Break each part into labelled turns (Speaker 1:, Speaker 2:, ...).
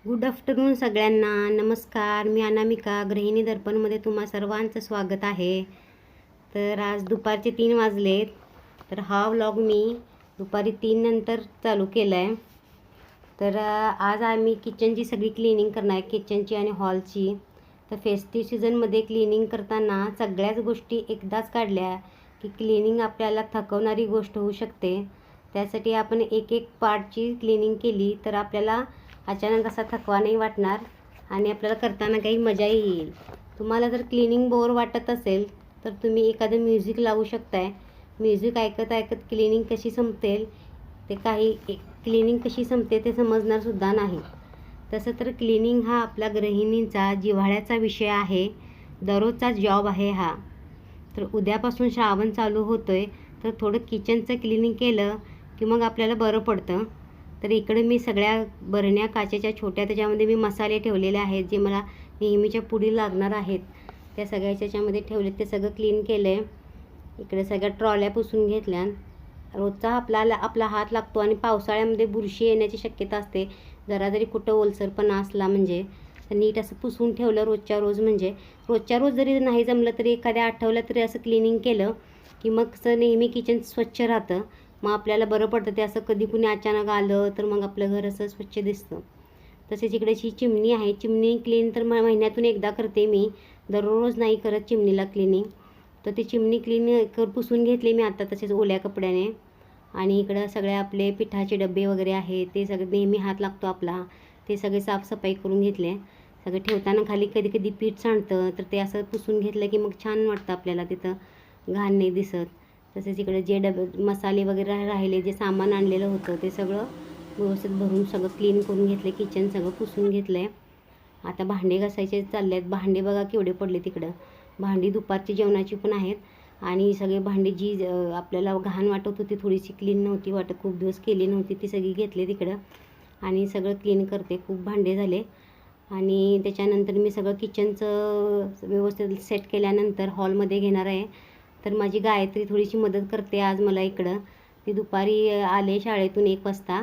Speaker 1: Good afternoon सगळ्यांना. नमस्कार. मी अनामिका, गृहिणी दर्पणमध्ये तुम्हा सर्वांचं स्वागत आहे. तर आज दुपारचे 3 वाजलेत. तर हा व्लॉग मी दुपारी 3 नंतर चालू केला आहे. तर आज आम्ही किचनची सगळी क्लिनिंग करणार आहे, किचनची आणि हॉलची. तर फेस्टिव्ह सीझनमध्ये क्लिनिंग करताना सगळ्याच गोष्टी एकदाच काढल्या की क्लिनिंग आपल्याला थकवणारी गोष्ट होऊ शकते. त्यासाठी आपण एक एक पार्टची क्लिनिंग केली तर आपल्याला अचानक असा थकवा नाही वाटणार आणि आपल्याला करताना काही मजाही येईल. तुम्हाला जर क्लिनिंग बोर वाटत असेल तर तुम्ही एखादं म्युझिक लावू शकताय. म्युझिक ऐकत ऐकत क्लिनिंग कशी संपतेल ते क्लिनिंग कशी संपते ते समजणारसुद्धा नाही. तसं तर क्लिनिंग हा आपल्या गृहिणींचा जिव्हाळ्याचा विषय आहे, दररोजचा जॉब आहे हा. तर उद्यापासून श्रावण चालू होतो आहे, तर थोडं किचनचं क्लिनिंग केलं की मग आपल्याला बरं पडतं. तर इकडे मी सगळ्या बरण्या काचेच्या छोट्या, त्याच्यामध्ये मी मसाले ठेवलेले आहेत जे मला नेहमीच्या पुढी लागणार आहेत. त्या सगळ्याच्या याच्यामध्ये ठेवले, ते सगळं क्लीन केलं आहे. इकडे सगळ्या ट्रॉल्या पुसून घेतल्या. रोजचा आपला हात लागतो आणि पावसाळ्यामध्ये बुरशी येण्याची शक्यता असते. जरा जरी कुठं ओलसरपणा असला म्हणजे तर नीट असं पुसून ठेवलं रोजच्या रोज. म्हणजे रोजच्या रोज जरी नाही जमलं तरी एखाद्या आठवड्यात तरी असं क्लिनिंग केलं की मग असं नेहमी किचन स्वच्छ राहतं. मग आपल्याला बरं पडतं. ते असं कधी कुणी अचानक आलं तर मग आपलं घर असं स्वच्छ दिसतं. तसेच इकडे ही चिमणी आहे. चिमणी क्लीन तर महिन्यातून एकदा करते मी, दररोज नाही करत चिमणीला क्लिनिंग. तर ती चिमणी पुसून घेतली मी आता तसेच ओल्या कपड्याने. आणि इकडं सगळे आपले पिठाचे डबे वगैरे आहेत, ते सगळे नेहमी हात लागतो आपला, ते सगळे साफसफाई करून घेतले. सगळे ठेवताना खाली कधी कधी पीठ सांडतं तर ते असं पुसून घेतलं की मग छान वाटतं आपल्याला, तिथं घाण नाही दिसत. तसेच इकडे जे मसाले वगैरे राहिले, जे सामान आणलेलं होतं ते सगळं व्यवस्थित भरून सगळं क्लीन करून घेतलं. किचन सगळं पुसून घेतलं आहे. आता भांडे घासायचे चालले आहेत. भांडे बघा केवढे पडले तिकडं. भांडी दुपारची जेवणाची पण आहेत. आणि सगळे भांडी जी आपल्याला घाण वाटत होती, थोडीशी क्लीन नव्हती वाटत, खूप दिवस केली नव्हती, ती सगळी घेतली तिकडं आणि सगळं क्लीन करते. खूप भांडे झाले. आणि त्याच्यानंतर मी सगळं किचनचं व्यवस्थित सेट केल्यानंतर हॉलमध्ये घेणार आहे. तर माझी गायत्री थोडीशी मदत करते आज मला इकडं. ती दुपारी आले शाळेतून 1 वाजता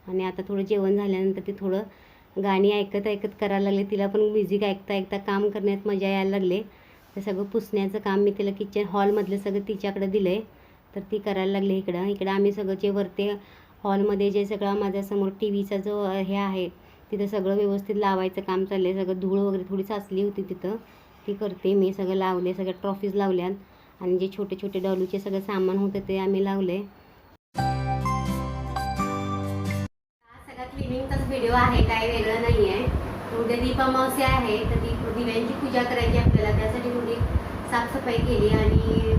Speaker 1: आणि आता थोडं जेवण झाल्यानंतर ती थोडं गाणी ऐकत ऐकत करायला लागले. तिला पण म्युझिक ऐकता ऐकता काम करण्यात मजा यायला लागले. तर सगळं पुसण्याचं काम मी तिला किचन हॉलमधलं सगळं तिच्याकडे दिलं आहे. तर ती करायला लागले. इकडं आम्ही सगळं जे वरते हॉलमध्ये जे सगळं माझ्यासमोर टी व्हीचा जो हे आहे तिथं सगळं व्यवस्थित लावायचं काम चाललं आहे. सगळं धूळ वगैरे थोडी साचली होती तिथं, ती करते मी. सगळं लावले, सगळ्या ट्रॉफीज लावल्यात आणि जे छोटे छोटे डॉलूचे सगळं सामान होतं ते आम्ही लावले. सगळा क्लिनिंगचाच व्हिडिओ आहे, काय वेगळं नाही आहे. उद्या दीपामावस्या आहे तर दिव्यांची पूजा करायची आपल्याला, त्यासाठी थोडी साफसफाई केली आणि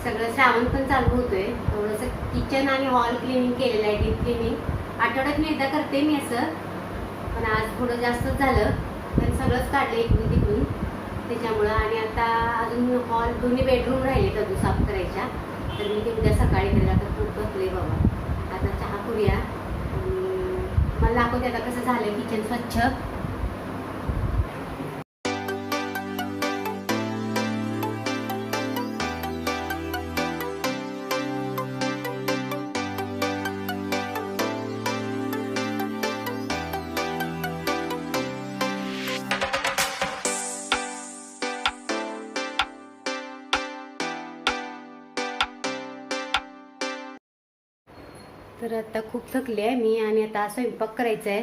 Speaker 1: सगळं श्रावण पण चालू होतोय. थोडंसं किचन आणि हॉल क्लिनिंग केलेलं आहे, डीप क्लिनिंग. आठवड्यात मी एकदा करते मी असं, पण आज थोडं जास्तच झालं. तर सगळंच काढलं इकडून तिकडून त्याच्यामुळं. आणि आता अजून हॉल दोन्ही बेडरूम राहिले अजून साफ करायच्या, तर मी ते उद्या सकाळी करेल. आता खूप बसले बाबा. आता चहा करूया. मला दाखवते आता कसं झालं किचन स्वच्छ. तर आता खूप थकले आहे मी आणि आता स्वयंपाक करायचा आहे.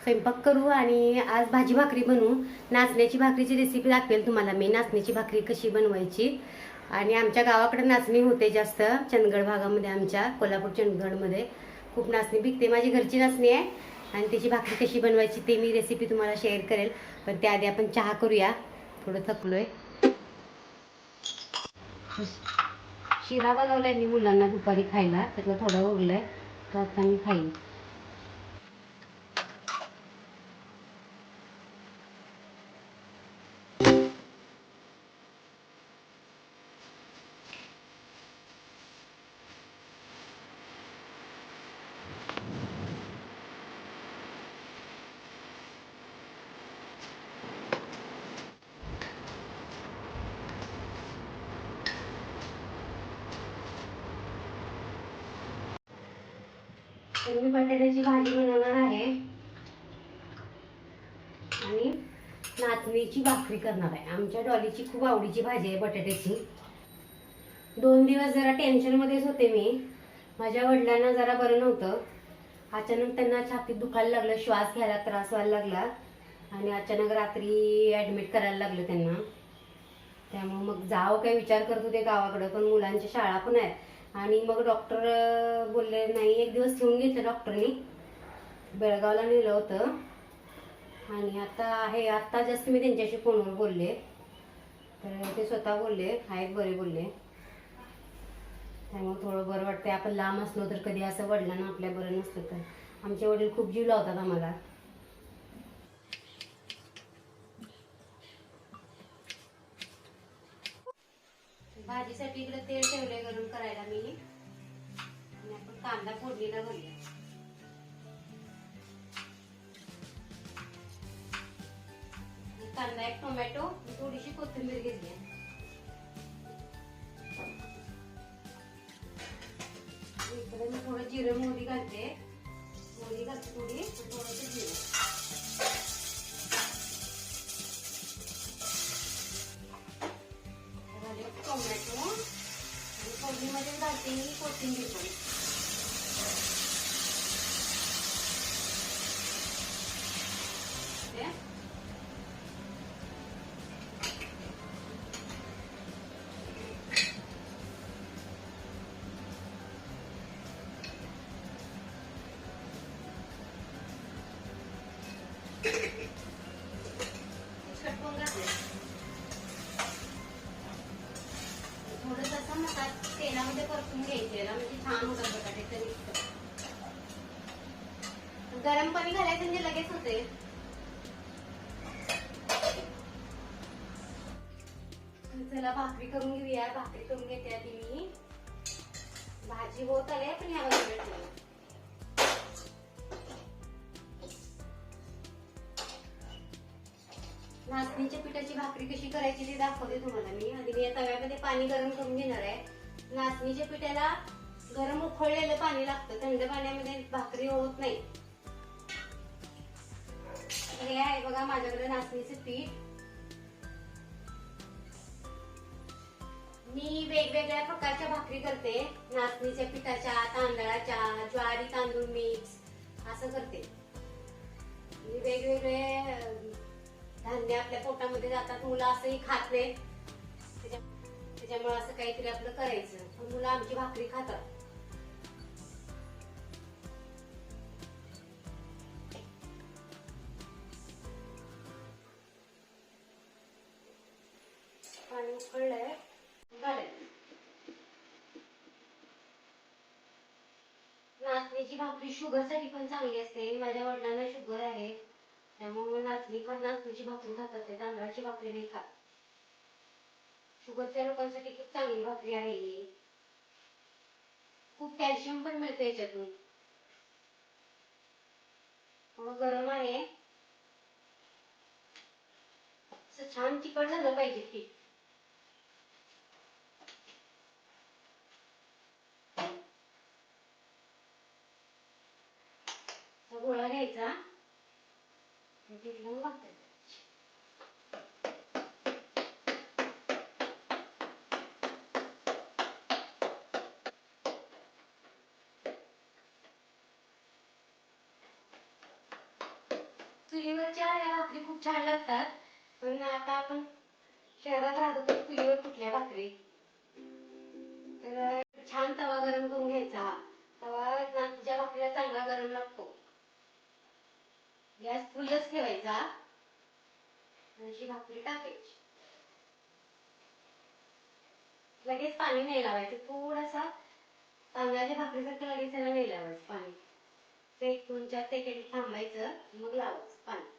Speaker 1: स्वयंपाक करू आणि आज भाजी भाकरी बनवू. नाचण्याची भाकरीची रेसिपी दाखवेल तुम्हाला मी, नाचण्याची भाकरी कशी बनवायची. आणि आमच्या गावाकडे नाचणी होते जास्त, चंदगड भागामध्ये, आमच्या कोल्हापूर चंदगडमध्ये खूप नाचणी पिकते. माझी घरची नाचणी आहे आणि त्याची भाकरी कशी बनवायची ते मी रेसिपी तुम्हाला शेअर करेल. पण त्याआधी आपण चहा करूया, थोडं थकलोय. शिरा बनवलाय मी मुलांना दुपारी खायला, त्यातलं थोडं उरलंय तर आता मी खाईन. तर मी बटाट्याची भाजी बनवणार आहे. नाचणीची भाकरी करणार आहे. आमच्या डॉलीची खूप आवडीची भाजी आहे बटाट्याची. 2 दिवस जरा टेन्शनमध्येच होते मी. माझ्या वडिलांना जरा बरं नव्हतं. अचानक त्यांना छातीत दुखायला लागलं, श्वास घ्यायला त्रास व्हायला लागला आणि अचानक रात्री ॲडमिट करायला लागलं त्यांना. त्यामुळे मग जावं काय विचार करत होते गावाकडं, पण मुलांच्या शाळा पण आहेत. आणि मग डॉक्टर बोलले नाही, एक दिवस ठेवून घेतलं डॉक्टरनी. बेळगावला नेलं होतं आणि आत्ता जस्ट मी त्यांच्याशी फोनवर बोलले, तर ते स्वतः बोलले आहेत बरे बोलले. त्यामुळे थोडं बरं वाटतंय. आपण लांब असलो तर कधी असं वडिलांना आपल्या बरं नसलं तर. आमचे वडील खूप जीव लावतात आम्हाला. भाजीसाठी इकडे तेल ठेवलंय गरम करायला मी, आणि आपण कांदा फोडणीला घालूया. कांदा, एक टोमॅटो, थोडीशी कोथिंबीर घेतली. इकडे मी थोडं जिरं मोहरी घालते. मोहरी घालते थोडी, थोडंसं जिरं. टोमॅटो आणि फोडणीमध्ये घालते मी कोथिंबीर पण. थोडंसं असं मसाला तेलामध्ये परतून घ्यायचे, म्हणजे छान होतात बटाटे तरी. गरम पाणी घालायचं म्हणजे लगेच होते. चला भाकरी करून घेऊया. भाकरी करून घेते आधी मी. भाजी होत आली पण या बाजूला नाचणीच्या पिठाची भाकरी कशी करायची ते दाखवते तुम्हाला मी. आधी मी या तव्यामध्ये पाणी गरम करून घेणार आहे. नाचणीच्या पिठाला गरम उकळलेलं पाणी लागतं, थंड पाण्यामध्ये भाकरी होत नाही. हे आहे बघा माझ्याकडे नाचणीचं पीठ. मी वेगवेगळ्या प्रकारच्या भाकरी करते. नाचणीच्या पिठाच्या, तांदळाच्या, ज्वारी तांदूळ मिक्स असं करते. वेगवेगळे धान्य आपल्या पोटामध्ये जातात. मुलं असंही खात नाही, त्याच्यामुळे असं काहीतरी आपलं करायचं. पण मुलं आमची भाकरी खातात. पाणी उकळलंय, घालायचं. नाचणीची भाकरी शुगरसाठी पण चांगली असते. माझ्या वडिलांना शुगर आहे, त्यामुळे नाचणीची भाकरी खातात ते, तांदळाची भाकरी नाही खात. शुगरच्या लोकांसाठी खूप चांगली भाकरी आहे ही. खूप कॅल्शियम पण मिळते याच्यातून. गरम आहे, छान चिकट झालं पाहिजे की. गोळा घ्यायचा, चुलीवरच्या या भाकरी खूप छान लागतात. पण आता आपण शहरात राहतो तर चुलीवर कुठल्या भाकरी. तर छान तवा गरम करून घ्यायचा. तवा नाचणीच्या भाकरीला चांगला गरम लागतो. गॅस फुलच ठेवायचा, अशी भाकरी टाकायची. लगेच पाणी नाही लावायचं. थोडासा तांदळाच्या भाकरीसारखं लगेच त्याला नाही लावायचं पाणी. ते 2-4 सेकंड थांबायचं, मग लावायचं पाणी.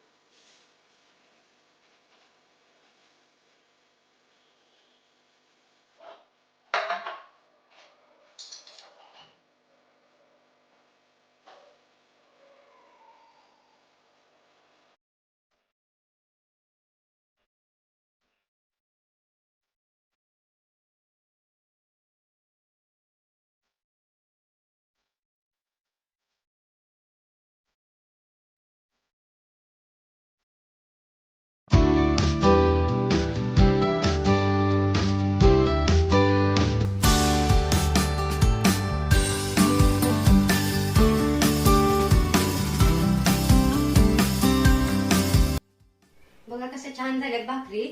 Speaker 1: झाल्यात भाकरी,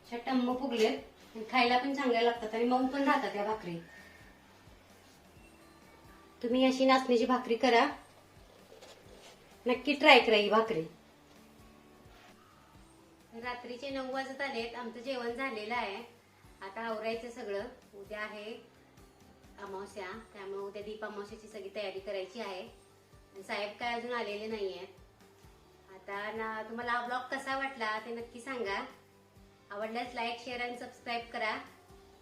Speaker 1: अशा टम्म फुगलेत आणि खायला पण चांगल्या लागतात आणि मऊ पण राहतात या भाकरी. तुम्ही अशी नाचणीची भाकरी करा, नक्की ट्राय करा ही भाकरी. रात्रीचे 9 वाजत आलेत, आमचं जेवण झालेलं आहे. आता आवरायचं सगळं. उद्या आहे अमावस्या, त्यामुळे उद्या दीप अमावस्याची सगळी तयारी करायची आहे. साहेब काय अजून आलेले नाहीयेत. आता ना तुम्हाला हा ब्लॉग कसा वाटला ते नक्की सांगा. आवडल्यास लाईक, शेअर आणि सबस्क्राईब करा.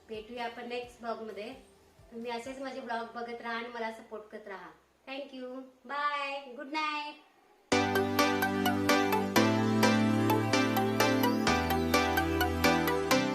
Speaker 1: भेटूया आपण नेक्स्ट ब्लॉग मध्ये. तुम्ही असेच माझे ब्लॉग बघत राहा आणि मला सपोर्ट करत राहा. थँक्यू. बाय.